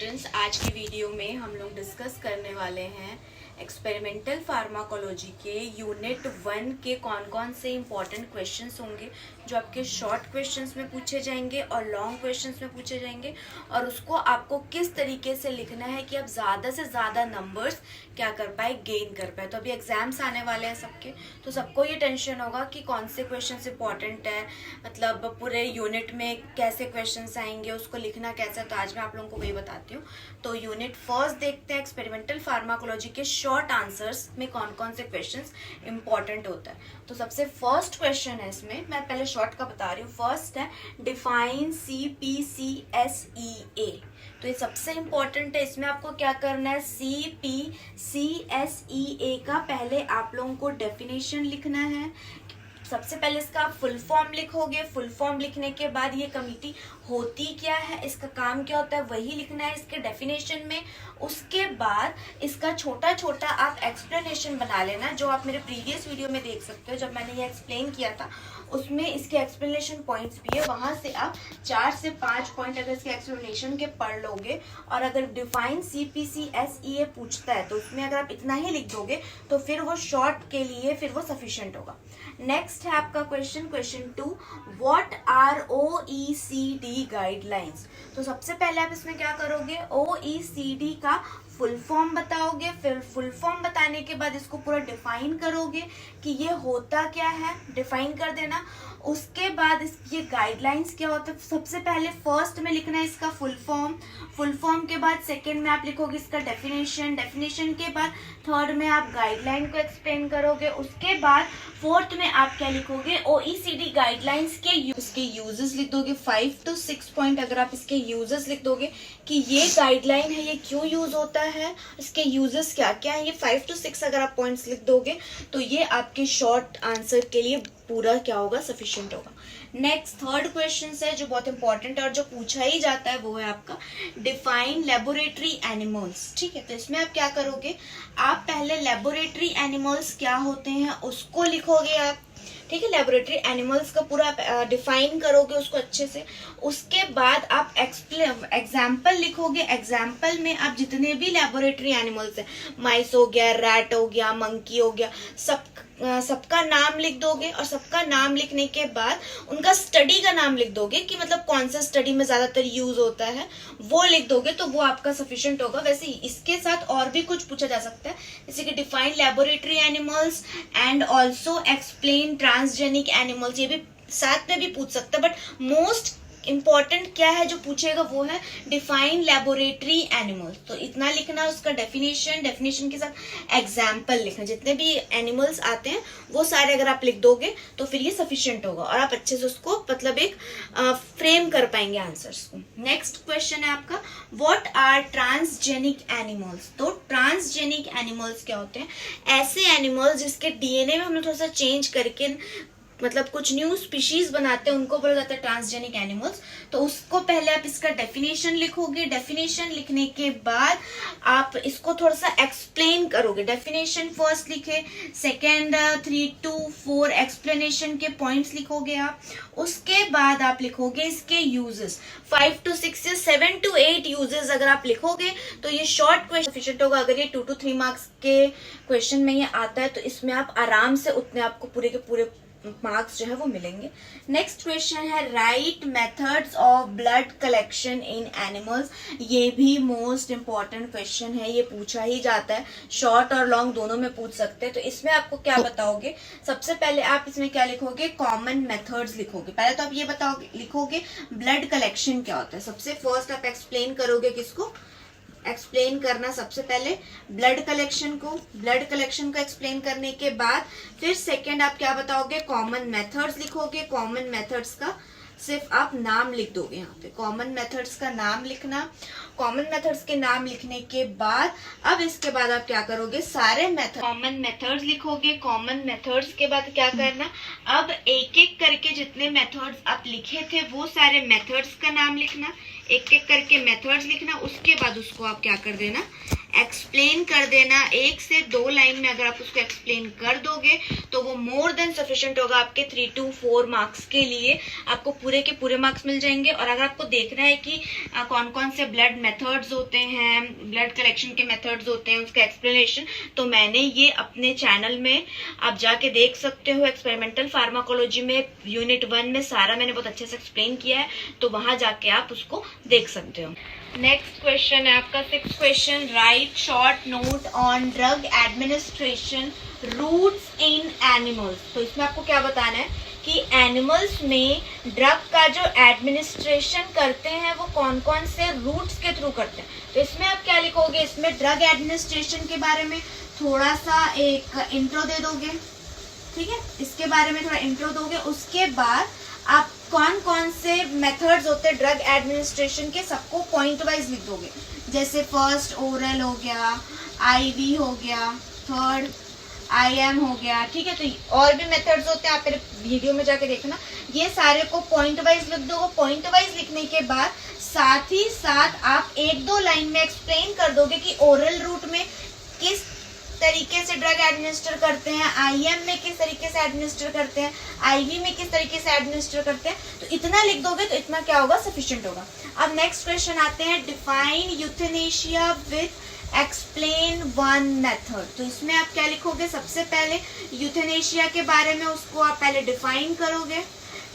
Students, आज की video में हम लोग डिस्कस करने वाले हैं एक्सपेरिमेंटल फार्माकोलॉजी के यूनिट 1 के कौन कौन से इम्पॉर्टेंट क्वेश्चंस होंगे जो आपके शॉर्ट क्वेश्चंस में पूछे जाएंगे और लॉन्ग क्वेश्चंस में पूछे जाएंगे, और उसको आपको किस तरीके से लिखना है कि आप ज़्यादा से ज़्यादा नंबर्स क्या कर पाए, गेन कर पाए। तो अभी एग्जाम्स आने वाले हैं सबके, तो सबको ये टेंशन होगा कि कौन से क्वेश्चंस इंपॉर्टेंट है, मतलब पूरे यूनिट में कैसे क्वेश्चंस आएंगे, उसको लिखना कैसे। तो आज मैं आप लोगों को वही बताती हूँ। तो यूनिट फर्स्ट देखते हैं, एक्सपेरिमेंटल फार्माकोलॉजी के शॉर्ट आंसर्स में कौन कौन से क्वेश्चंस इंपॉर्टेंट होता है। तो सबसे फर्स्ट क्वेश्चन है इसमें, मैं पहले शॉर्ट का बता रही हूँ। फर्स्ट है डिफाइन CPCSEA। तो ये सबसे इंपॉर्टेंट है। इसमें आपको क्या करना है, CPCSEA का पहले आप लोगों को डेफिनेशन लिखना है। सबसे पहले इसका आप फुल फॉर्म लिखोगे। फुल फॉर्म लिखने के बाद ये कमिटी होती क्या है, इसका काम क्या होता है, वही लिखना है इसके डेफिनेशन में। उसके बाद इसका छोटा छोटा आप एक्सप्लेनेशन बना लेना, जो आप मेरे प्रीवियस वीडियो में देख सकते हो। जब मैंने ये एक्सप्लेन किया था उसमें इसके एक्सप्लेनेशन पॉइंट्स भी है, वहां से आप 4 से 5 पॉइंट अगर इसके एक्सप्लेनेशन के पढ़ लोगे, और अगर डिफाइन CPCSEA पूछता है तो उसमें अगर आप इतना ही लिख दोगे तो फिर वो शॉर्ट के लिए फिर वो सफिशिएंट होगा। नेक्स्ट है आपका question 2, what are OECD guidelines. तो सबसे पहले आप इसमें क्या करोगे, OECD का फुल फॉर्म बताओगे। फिर फुल फॉर्म बताने के बाद इसको पूरा डिफाइन करोगे कि ये होता क्या है, डिफाइन कर देना। उसके बाद ये गाइडलाइंस क्या होता है, सबसे पहले फर्स्ट में लिखना है इसका फुल फॉर्म। फुल फॉर्म के बाद सेकंड में आप लिखोगे इसका डेफिनेशन। डेफिनेशन के बाद थर्ड में आप गाइडलाइन को एक्सप्लेन करोगे। उसके बाद फोर्थ में आप क्या लिखोगे, OECD गाइडलाइंस के इसके यूजेस लिख दोगे। 5 to 6 पॉइंट अगर आप इसके यूजेस लिख दोगे कि ये गाइडलाइन है, ये क्यों यूज होता है, इसके यूजेस क्या क्या है, ये 5 to 6 अगर आप पॉइंट्स लिख दोगे तो ये आपके शॉर्ट आंसर के लिए पूरा क्या होगा, सफिशिएंट होगा। नेक्स्ट थर्ड क्वेश्चन है जो बहुत इंपॉर्टेंट है और जो पूछा ही जाता है, वो है आपका डिफाइन लेबोरेटरी एनिमल्स। ठीक है, तो इसमें आप क्या करोगे, आप पहले लेबोरेटरी एनिमल्स क्या होते हैं उसको लिखोगे आप। ठीक है, लेबोरेटरी एनिमल्स का पूरा डिफाइन करोगे उसको अच्छे से। उसके बाद आप एग्जाम्पल लिखोगे। एग्जाम्पल में आप जितने भी लेबोरेटरी एनिमल्स हैं, माइस हो गया, रैट हो गया, मंकी हो गया, सबका नाम लिख दोगे। और सबका नाम लिखने के बाद उनका स्टडी का नाम लिख दोगे कि मतलब कौन सा स्टडी में ज्यादातर यूज होता है, वो लिख दोगे तो वो आपका सफिशिएंट होगा। वैसे इसके साथ और भी कुछ पूछा जा सकता है, जैसे कि define laboratory animals and also explain transgenic animals, ये भी साथ में भी पूछ सकता है। बट मोस्ट इंपॉर्टेंट क्या है जो पूछेगा, वो है डिफाइन लेबोरेटरी एनिमल्स। तो इतना लिखना, उसका डेफिनेशन, डेफिनेशन के साथ एग्जाम्पल लिखना। जितने भी एनिमल्स आते हैं वो सारे अगर आप लिख दोगे तो फिर ये सफिशिएंट होगा और आप अच्छे से उसको मतलब एक फ्रेम कर पाएंगे आंसर्स को। नेक्स्ट क्वेश्चन है आपका, व्हाट आर ट्रांसजेनिक एनिमल्स। तो ट्रांसजेनिक एनिमल्स क्या होते हैं, ऐसे एनिमल्स जिसके DNA में हमने थोड़ा सा चेंज करके मतलब कुछ न्यू स्पीशीज बनाते हैं, उनको बोला जाता है ट्रांसजेनिक एनिमल्स। तो उसको पहले आप इसका डेफिनेशन लिखोगे। डेफिनेशन लिखने के बाद आप इसको थोड़ा सा एक्सप्लेन करोगे। डेफिनेशन फर्स्ट लिखे, सेकेंड 3 to 4 एक्सप्लेनेशन के पॉइंट्स लिखोगे आप। उसके बाद आप लिखोगे इसके यूजेस, 5 to 6 या 7 to 8 यूजेस अगर आप लिखोगे तो ये शॉर्ट क्वेश्चन सफिशिएंट होगा। अगर ये 2 to 3 मार्क्स के क्वेश्चन में ये आता है तो इसमें आप आराम से उतने आपको पूरे के पूरे मार्क्स जो है वो मिलेंगे। नेक्स्ट क्वेश्चन है right methods of blood collection in animals. ये भी मोस्ट इंपॉर्टेंट क्वेश्चन है, ये पूछा ही जाता है, शॉर्ट और लॉन्ग दोनों में पूछ सकते हैं। तो इसमें आपको क्या बताओगे, सबसे पहले आप इसमें क्या लिखोगे, कॉमन मेथड्स लिखोगे। पहले तो आप ये बताओगे, लिखोगे ब्लड कलेक्शन क्या होता है। सबसे फर्स्ट आप एक्सप्लेन करोगे, किसको एक्सप्लेन करना, सबसे पहले ब्लड कलेक्शन को। ब्लड कलेक्शन को एक्सप्लेन करने के बाद फिर सेकंड आप क्या बताओगे, कॉमन मेथड्स लिखोगे। कॉमन मेथड्स का सिर्फ आप नाम लिख दोगे, यहाँ पे कॉमन मेथड्स का नाम लिखना। कॉमन मेथड्स के नाम लिखने के बाद अब इसके बाद आप क्या करोगे, सारे मेथड कॉमन मेथड्स लिखोगे। कॉमन मेथड्स के बाद क्या करना, अब एक एक करके जितने मेथड्स आप लिखे थे वो सारे मेथड्स का नाम लिखना, एक एक करके मेथड्स लिखना। उसके बाद उसको आप क्या कर देना, एक्सप्लेन कर देना। 1 से 2 लाइन में अगर आप उसको एक्सप्लेन कर दोगे तो वो मोर देन सफिशिएंट होगा आपके 3 to 4 मार्क्स के लिए। आपको पूरे के पूरे मार्क्स मिल जाएंगे। और अगर आपको देखना है कि कौन कौन से ब्लड मेथड्स होते हैं, ब्लड कलेक्शन के मेथड्स होते हैं, उसका एक्सप्लेनेशन, तो मैंने ये अपने चैनल में आप जाके देख सकते हो। एक्सपेरिमेंटल फार्माकोलॉजी में यूनिट 1 में सारा मैंने बहुत अच्छे से एक्सप्लेन किया है, तो वहां जाके आप उसको देख सकते हो। नेक्स्ट क्वेश्चन है आपका 6th question, write short note on drug administration routes in animals. तो इसमें आपको क्या बताना है कि एनिमल्स में ड्रग का जो एडमिनिस्ट्रेशन करते हैं वो कौन कौन से रूट्स के थ्रू करते हैं। तो इसमें आप क्या लिखोगे, इसमें ड्रग एडमिनिस्ट्रेशन के बारे में थोड़ा सा एक इंट्रो दे दोगे, ठीक है, इसके बारे में थोड़ा इंट्रो दोगे। उसके बाद आप कौन कौन से मेथड्स होते हैं ड्रग एडमिनिस्ट्रेशन के, सबको पॉइंट वाइज लिख दोगे। जैसे फर्स्ट ओरल हो गया, आईवी हो गया, थर्ड IM हो गया, ठीक है। तो और भी मेथड्स होते हैं, आप मेरे वीडियो में जाके देखना। ये सारे को पॉइंट वाइज लिख दो। पॉइंट वाइज लिखने के बाद साथ ही साथ आप 1-2 लाइन में एक्सप्लेन कर दोगे कि ओरल रूट में किस तरीके से ड्रग एडमिनिस्टर करते हैं, IM में किस तरीके से एडमिनिस्टर करते हैं, IV में किस तरीके से एडमिनिस्टर करते हैं। तो इतना लिख दोगे तो इतना क्या होगा, सफिशिएंट होगा। अब नेक्स्ट क्वेश्चन आते हैं, define euthanasia with explain 1 method. तो इसमें आप क्या लिखोगे, सबसे पहले यूथेनेशिया के बारे में उसको आप पहले डिफाइन करोगे।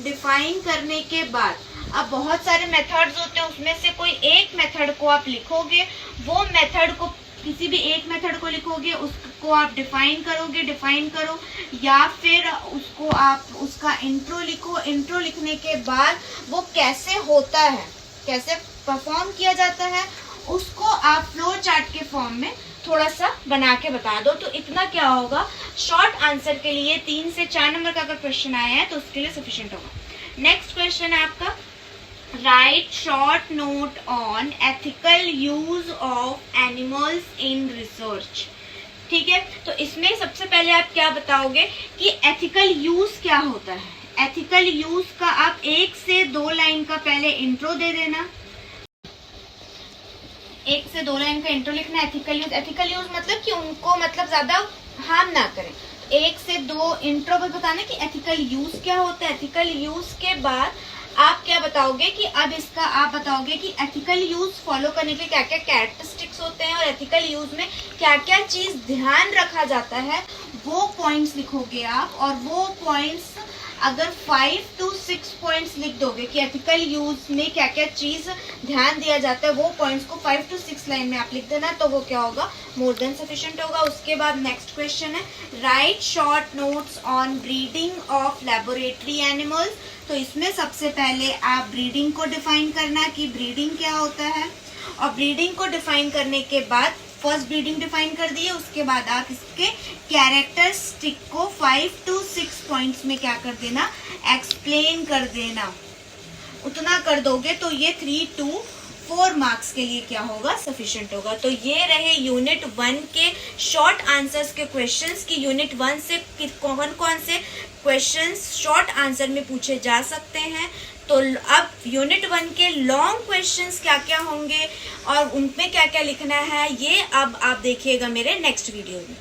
डिफाइन करने के बाद अब बहुत सारे मेथड्स होते हैं, उसमें से कोई एक मेथड को आप लिखोगे। वो मेथड को, किसी भी एक मेथड को लिखोगे, उसको आप डिफाइन करोगे, डिफाइन करो, या फिर उसको आप उसका इंट्रो लिखो। इंट्रो लिखने के बाद वो कैसे होता है, कैसे परफॉर्म किया जाता है, उसको आप फ्लो चार्ट के फॉर्म में थोड़ा सा बना के बता दो। तो इतना क्या होगा, शॉर्ट आंसर के लिए 3 से 4 नंबर का अगर क्वेश्चन आया है तो उसके लिए सफिशिएंट होगा। नेक्स्ट क्वेश्चन है आपका, right short note on ethical use of animals in research. ठीक है, तो इसमें सबसे पहले आप क्या बताओगे कि एथिकल यूज क्या होता है। एथिकल यूज का आप 1 से 2 लाइन का पहले इंट्रो दे देना। 1 से 2 लाइन का इंट्रो लिखना। एथिकल यूज मतलब कि उनको मतलब ज्यादा हार्म ना करें। 1 से 2 इंट्रो पर बताना कि एथिकल यूज क्या होता है। एथिकल यूज के बाद आप क्या बताओगे कि अब इसका आप बताओगे कि एथिकल यूज फॉलो करने के क्या क्या कैरेक्टरिस्टिक्स होते हैं और एथिकल यूज में क्या क्या चीज ध्यान रखा जाता है, वो पॉइंट्स लिखोगे आप। और वो पॉइंट्स अगर 5 to 6 पॉइंट्स लिख दोगे कि एथिकल यूज में क्या क्या चीज ध्यान दिया जाता है, वो पॉइंट्स को 5 to 6 लाइन में आप लिख देना, तो वो क्या होगा, मोर देन सफिशिएंट होगा। उसके बाद नेक्स्ट क्वेश्चन है, right short notes on breeding of laboratory animals. तो इसमें सबसे पहले आप ब्रीडिंग को डिफाइन करना कि ब्रीडिंग क्या होता है। और ब्रीडिंग को डिफाइन करने के बाद फर्स्ट ब्रीडिंग डिफाइन कर दी है, उसके बाद आप इसके कैरेक्टरिस्टिक को 5 to 6 पॉइंट्स में क्या कर देना, एक्सप्लेन कर देना। उतना कर दोगे तो ये 3 to 4 मार्क्स के लिए क्या होगा, सफिशिएंट होगा। तो ये रहे यूनिट 1 के शॉर्ट आंसर्स के क्वेश्चंस कि यूनिट 1 से कौन कौन से क्वेश्चंस शॉर्ट आंसर में पूछे जा सकते हैं। तो अब यूनिट 1 के लॉन्ग क्वेश्चंस क्या क्या होंगे और उनमें क्या क्या लिखना है, ये अब आप देखिएगा मेरे नेक्स्ट वीडियो में।